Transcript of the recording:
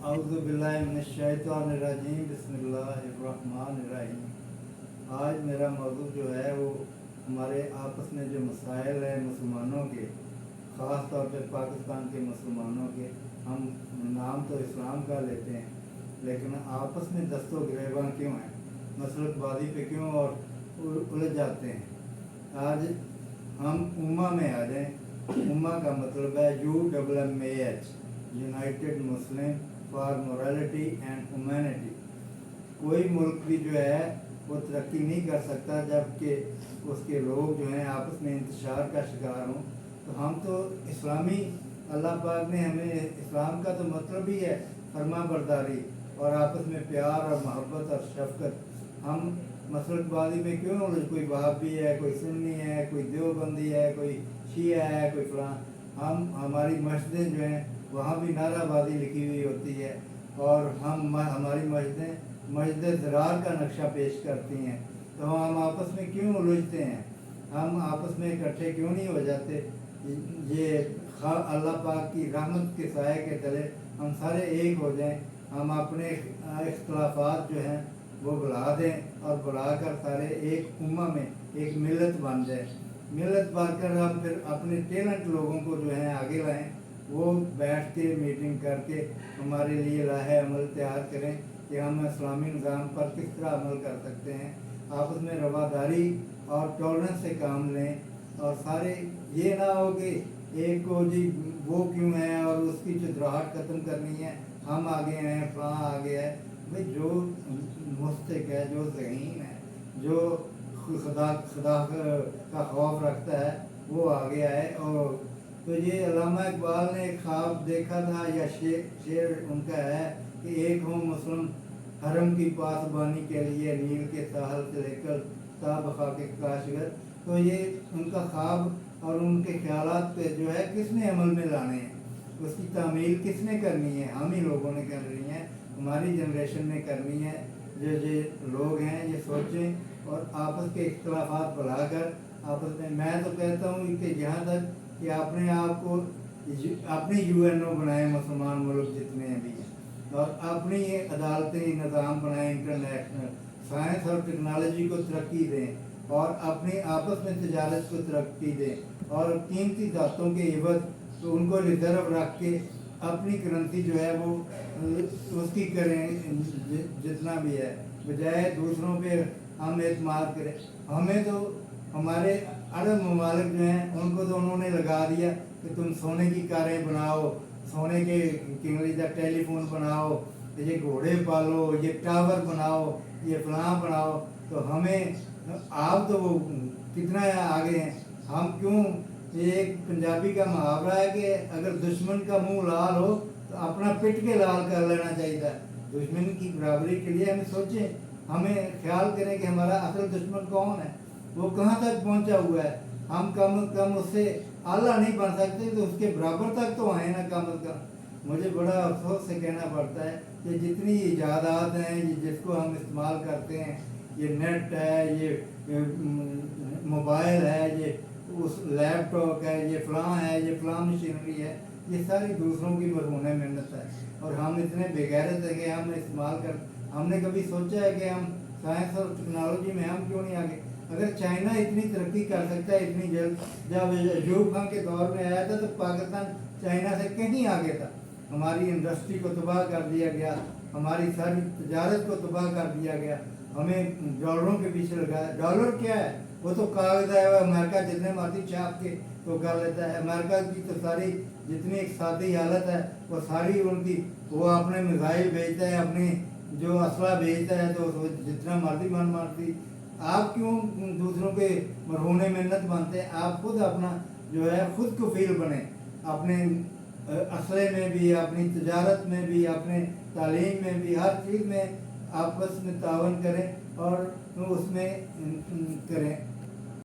अऊज़ु बिल्लाहि मिनश्शैतानिर्रजीम बिस्मिल्लाहिर्रहमानिर्रहीम। आज मेरा मौजू जो है वो हमारे आपस में जो मसाइल हैं मुसलमानों के, ख़ास तौर पे पाकिस्तान के मुसलमानों के, हम नाम तो इस्लाम का लेते हैं लेकिन आपस में दस्तो गिरेबां क्यों हैं, मसलकबाजी पे क्यों और उलझ जाते हैं। आज हम उम्मा में आ जाएं। उम्मा का मतलब है UMMAH, United Muslim for morality and humanity. कोई मुल्क भी जो है वो तरक्की नहीं कर सकता जबकि उसके लोग जो हैं आपस में इंतशार का शिकार हों। तो हम तो इस्लामी, अल्लाह पाक ने हमें, इस्लाम का तो मतलब ही है फरमा बरदारी और आपस में प्यार और मोहब्बत और शफकत। हम मसलकबाजी में क्यों उलझ, कोई वहाबी है, कोई सुन्नी है, कोई देवबंदी है, कोई शिया है, कोई फलां। हमारी मस्जिदें जो हैं वहाँ भी नाराबाजी लिखी हुई होती है और हमारी मस्जिद ज़रार का नक्शा पेश करती हैं। तो हम आपस में क्यों उलझते हैं, हम आपस में इकट्ठे क्यों नहीं हो जाते। ये अल्लाह पाक की रहमत के साए के तले हम सारे एक हो जाएं, हम अपने इख्तलाफात जो हैं वो बुला दें और बुलाकर सारे एक उम्मा में एक मिलत बन जाए। मिलत बनकर हम फिर अपने टैलेंट लोगों को जो है आगे लाएं, वो बैठ के मीटिंग करके हमारे लिए राह अमल तैयार करें कि हम इस्लामी निज़ाम पर किस तरह अमल कर सकते हैं। आपस में रवादारी और टॉलरेंस से काम लें और सारे ये ना हो कि एक को जी वो क्यों है और उसकी चुदराहट ख़त्म करनी है, हम आगे हैं, फलां आगे है। भाई जो मुस्तक है, जो ज़हीन है, जो खुदा का खौफ रखता है वो आगे आए। और तो ये अल्लामा इकबाल ने एक ख्वाब देखा था या शेर उनका है कि एक हो मुस्लिम हरम की पासबानी के लिए नील के साहल से लेकर ताब खाके काशगर। तो ये उनका ख्वाब और उनके ख्यालात पे जो है किसने अमल में लाने हैं, उसकी तामील किसने करनी है। हम ही लोगों ने करनी है, हमारी जनरेशन ने करनी है। जो लोग हैं ये सोचें और आपस के इख्तलाफात बढ़ाकर आपस में, मैं तो कहता हूँ कि यहाँ तक कि अपने आप को अपनी UNO बनाए मुसलमान मुल्क जितने भी हैं और अपनी अदालतें निज़ाम बनाएं, इंटरनेशनल साइंस और टेक्नोलॉजी को तरक्की दें और अपनी आपस में तजारत को तरक्की दें और कीमती धातों के इवज तो उनको रिजर्व रख के अपनी करेंसी जो है वो उसकी करें जितना भी है, बजाय दूसरों पे हम एतमाद करें। हमें तो हमारे अरब ममालिक जो हैं उनको तो उन्होंने लगा दिया कि तुम सोने की कारें बनाओ, सोने के किंगलीदा टेलीफोन बनाओ, ये घोड़े पालो, ये टावर बनाओ, ये फलां बनाओ। तो हमें आप तो वो कितना आगे हैं, हम क्यों। ये एक पंजाबी का मुहावरा है कि अगर दुश्मन का मुंह लाल हो तो अपना पिट के लाल कर लेना चाहिए। दुश्मन की बराबरी के लिए हमें सोचें, हमें ख्याल करें कि हमारा असल दुश्मन कौन है, वो कहाँ तक पहुँचा हुआ है। हम कम अज़ कम उससे आला नहीं बन सकते तो उसके बराबर तक तो आए ना कम अज़ कम। मुझे बड़ा अफसोस से कहना पड़ता है कि जितनी इजादात हैं जिसको हम इस्तेमाल करते हैं, ये नेट है, ये मोबाइल है, ये उस लैपटॉप है, ये फलां है, ये फलां मशीनरी है, ये सारी दूसरों की मरहून मेहनत है और हम इतने बेगैरत है कि हम इस्तेमाल कर। हमने कभी सोचा है कि हम साइंस और टेक्नोलॉजी में हम क्यों नहीं आगे। अगर चाइना इतनी तरक्की कर सकता है इतनी जल्द, जब अयूब खान के दौर में आया था तो पाकिस्तान चाइना से कहीं आगे था। हमारी इंडस्ट्री को तबाह कर दिया गया, हमारी सारी तजारत को तबाह कर दिया गया, हमें डॉलरों के पीछे लगाया। डॉलर क्या है, वो तो कागज है, अमेरिका जितने मर्जी छाप के तो कर लेता है। अमेरिका की तो सारी जितनी इक़्तिसादी हालत है वो सारी उनकी, वो अपने मिसाइल भेजता है, अपनी जो असला भेजता है, तो जितना मर्जी मन मारती। आप क्यों दूसरों के मरहूने मेहनत बनते हैं। आप खुद अपना जो है खुद को फील बने, अपने असले में भी, अपनी तजारत में भी, अपने तालीम में भी, हर चीज़ में आपस में तावन करें और उसमें करें।